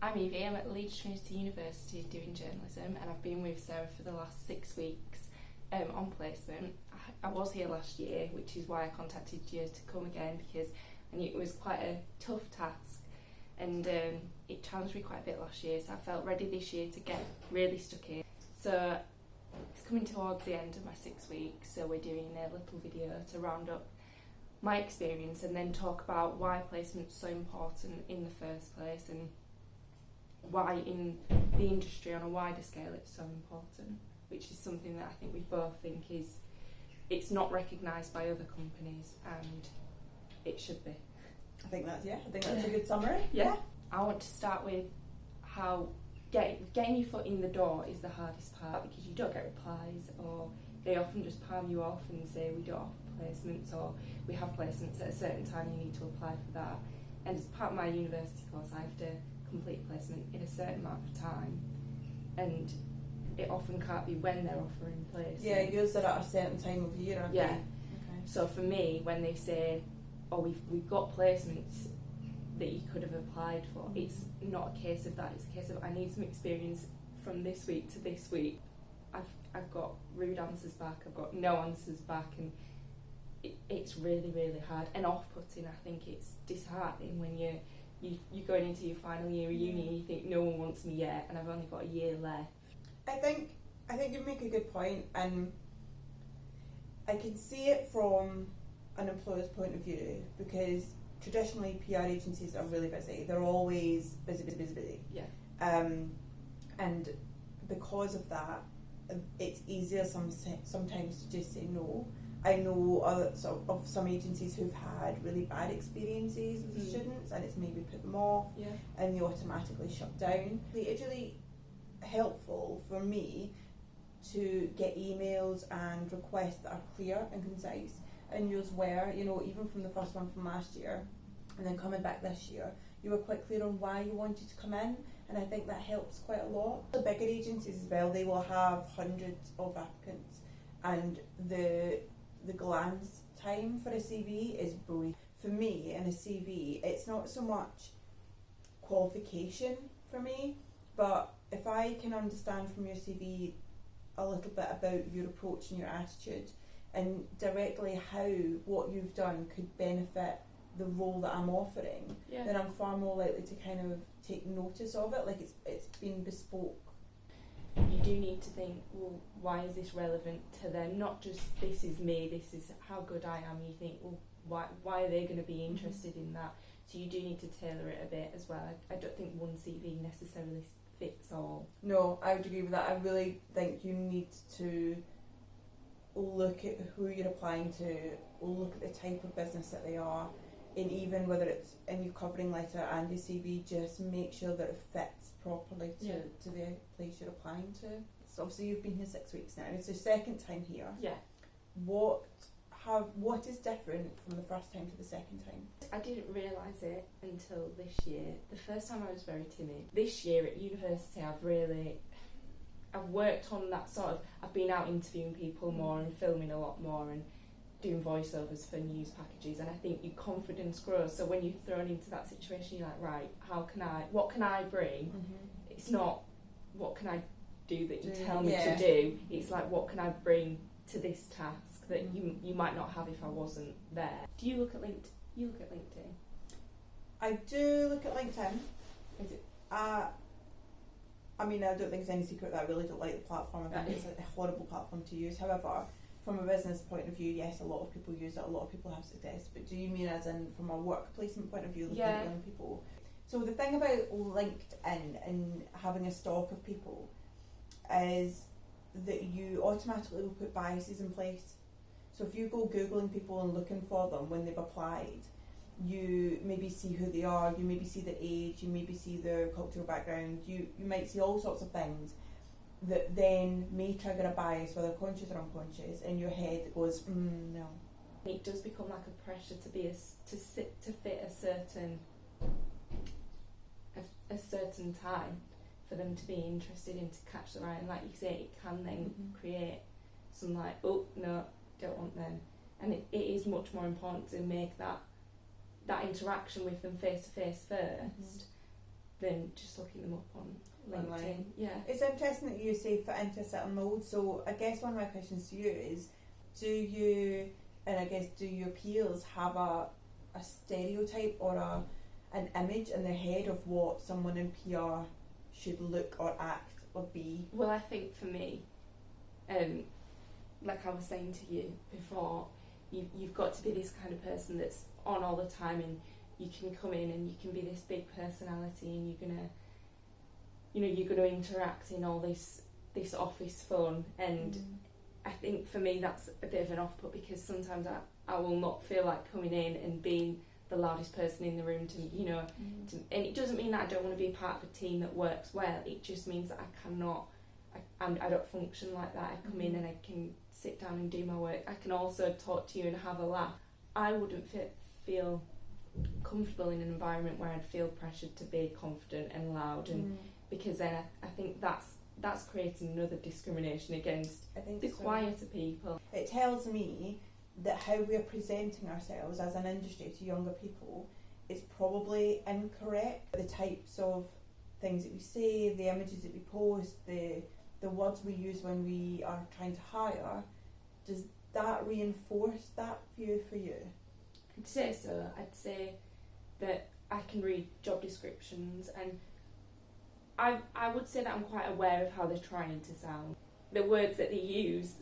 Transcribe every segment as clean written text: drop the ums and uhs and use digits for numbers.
I'm Evie, I'm at Leeds Trinity University doing journalism, and I've been with Sara for the last 6 weeks on placement. I was here last year, which is why I contacted you to come again, because I knew it was quite a tough task, and it challenged me quite a bit last year, so I felt ready this year to get really stuck in. So it's coming towards the end of my 6 weeks, so we're doing a little video to round up my experience and then talk about why placement's so important in the first place, and why in the industry on a wider scale it's so important, which is something that I think we both think it's not recognised by other companies, and it should be. I think that's a good summary. Yeah. I want to start with how getting your foot in the door is the hardest part, because you don't get replies, or they often just palm you off and say we don't offer placements, or we have placements at a certain time, you need to apply for that. And as part of my university course, I have to complete placement in a certain amount of time, and it often can't be when they're offering placements. Yeah, yours are at a certain time of year, aren't yeah. they? Okay. So for me, when they say, oh, we've got placements that you could have applied for, it's not a case of that, it's a case of I need some experience from this week to this week. I've got rude answers back, I've got no answers back, and it's really, really hard and off-putting. I think it's disheartening when you're going into your final year of uni and you think no one wants me yet, and I've only got a year left. I think you make a good point, and I can see it from an employer's point of view, because traditionally PR agencies are really busy. They're always busy. Yeah. And because of that, it's easier sometimes to just say no. I know of some agencies who've had really bad experiences with students, and it's maybe put them off, and they automatically shut down. It's really helpful for me to get emails and requests that are clear and concise, and yours were, even from the first one from last year, and then coming back this year, you were quite clear on why you wanted to come in, and I think that helps quite a lot. The bigger agencies as well, they will have hundreds of applicants, and the glance time for a CV is brief. For me, in a CV, it's not so much qualification for me, but if I can understand from your CV a little bit about your approach and your attitude, and directly how what you've done could benefit the role that I'm offering, then I'm far more likely to kind of take notice of it, like it's been bespoke. You do need to think, well, why is this relevant to them? Not just this is me, this is how good I am. You think, well, why are they going to be interested in that? So you do need to tailor it a bit as well. I don't think one CV necessarily fits all. No, I would agree with that. I really think you need to look at who you're applying to, look at the type of business that they are, and even whether it's in your covering letter and your CV, just make sure that it fits properly to the place you're applying to. So obviously you've been here 6 weeks now, it's your second time here. Yeah. What is different from the first time to the second time? I didn't realise it until this year. The first time I was very timid. This year at university I've worked on that sort of, I've been out interviewing people more and filming a lot more and doing voiceovers for news packages, and I think your confidence grows. So when you're thrown into that situation, you're like, right, what can I bring? It's not what can I do that you tell me to do, it's like what can I bring to this task that you might not have if I wasn't there. Do you look at LinkedIn? You look at LinkedIn? I do look at LinkedIn. Is it? I don't think it's any secret that I really don't like the platform. I think it's a horrible platform to use. However, from a business point of view, yes, a lot of people use it, a lot of people have success, but do you mean as in from a work placement point of view, looking at young people? So the thing about LinkedIn and having a stock of people is that you automatically will put biases in place. So if you go Googling people and looking for them when they've applied, you maybe see who they are, you maybe see their age, you maybe see their cultural background, you might see all sorts of things that then may trigger a bias, whether conscious or unconscious, in your head that goes, no. It does become like a pressure to fit a certain time for them to be interested in, to catch the eye, and like you say, it can then create some like, oh no, don't want them. And it is much more important to make that interaction with them face to face first, than just looking them up on LinkedIn. Online. Yeah. It's interesting that you say fit into a certain mould. So I guess one of my questions to you is, do your peers have a stereotype or an image in their head of what someone in PR should look or act or be? Well, I think for me, like I was saying to you before, you've got to be this kind of person that's on all the time, and you can come in and you can be this big personality, and you're gonna interact in all this office fun. And I think for me that's a bit of an off-put, because sometimes I will not feel like coming in and being the loudest person in the room and it doesn't mean that I don't want to be part of a team that works well. It just means that I don't function like that. I come in and I can sit down and do my work. I can also talk to you and have a laugh. I wouldn't feel comfortable in an environment where I'd feel pressured to be confident and loud, and because then I think that's creating another discrimination against the quieter people. It tells me that how we're presenting ourselves as an industry to younger people is probably incorrect. The types of things that we say, the images that we post, the words we use when we are trying to hire, does that reinforce that view for you? I'd say so. I'd say that I can read job descriptions, and I would say that I'm quite aware of how they're trying to sound. The words that they use,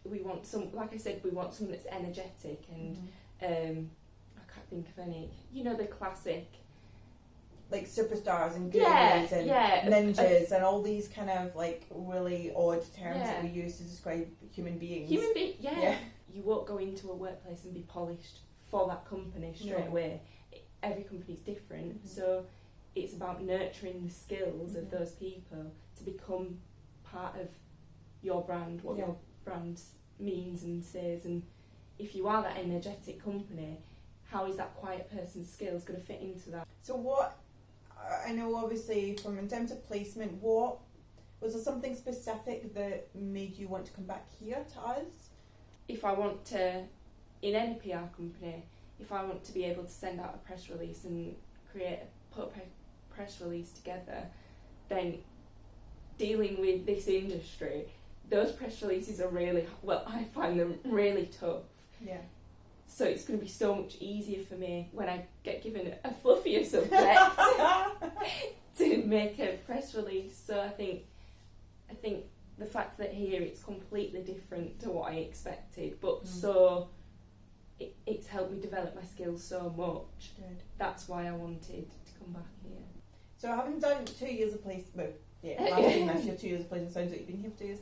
we want like I said, we want someone that's energetic, and I can't think of any, the classic, like superstars and gurus and ninjas and all these kind of like really odd terms that we use to describe human beings. You won't go into a workplace and be polished for that company straight away. Every company's different, so it's about nurturing the skills of those people to become part of your brand, what your brand means and says. And if you are that energetic company, how is that quiet person's skills going to fit into that? So what, I know obviously from in terms of placement, what was there something specific that made you want to come back here to us? If I want to, in any PR company, if I want to be able to send out a press release and put a press release together, then dealing with this industry, those press releases are I find them really tough. Yeah. So it's going to be so much easier for me when I get given a fluffier subject to make a press release. So I think the fact that here it's completely different to what I expected, but so it's helped me develop my skills so much. Good. That's why I wanted to come back here. So having done 2 years of placement, last year and this year, 2 years of placement, sounds like you've been here for 2 years.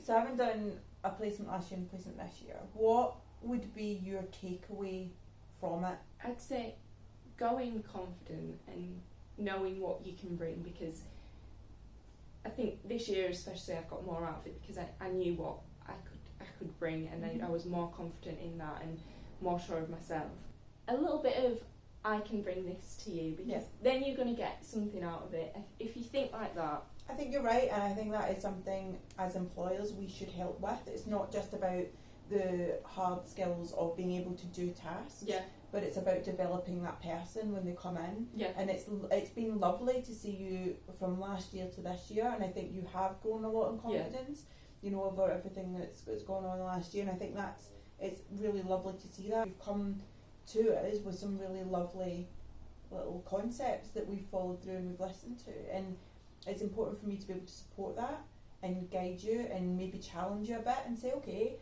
So having done a placement last year and a placement this year, what would be your takeaway from it? I'd say going confident and knowing what you can bring, because I think this year especially I've got more out of it because I knew what I could bring, and I was more confident in that and more sure of myself. A little bit of I can bring this to you, because then you're going to get something out of it if you think like that. I think you're right, and I think that is something as employers we should help with. It's not just about the hard skills of being able to do tasks, but it's about developing that person when they come in. And it's been lovely to see you from last year to this year, and I think you have grown a lot in confidence, over everything that's gone on last year, and I think it's really lovely to see that. You've come to us with some really lovely little concepts that we've followed through and we've listened to, and it's important for me to be able to support that and guide you and maybe challenge you a bit and say, okay,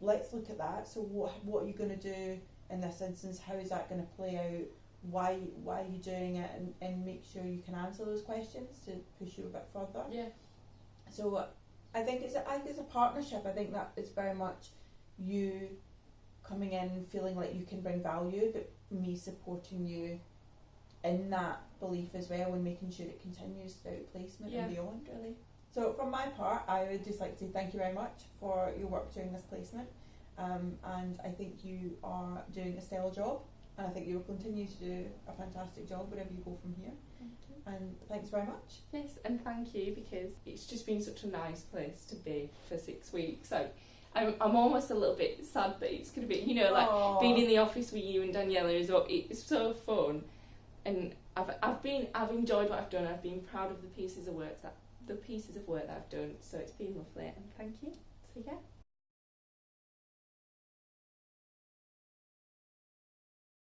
let's look at that. So what are you going to do in this instance? How is that going to play out? Why are you doing it? And make sure you can answer those questions to push you a bit further. So I think it's a partnership. I think that it's very much you coming in feeling like you can bring value, but me supporting you in that belief as well, and making sure it continues throughout placement and beyond, really. So from my part, I would just like to say thank you very much for your work during this placement, and I think you are doing a stellar job, and I think you will continue to do a fantastic job wherever you go from here. Thank you. And thanks very much. Yes, and thank you, because it's just been such a nice place to be for 6 weeks. I'm almost a little bit sad that it's going to be, being in the office with you and Daniela it's so fun. and I've enjoyed what I've done. I've been proud of the pieces of work that I've done. So it's been lovely, and thank you. So yeah.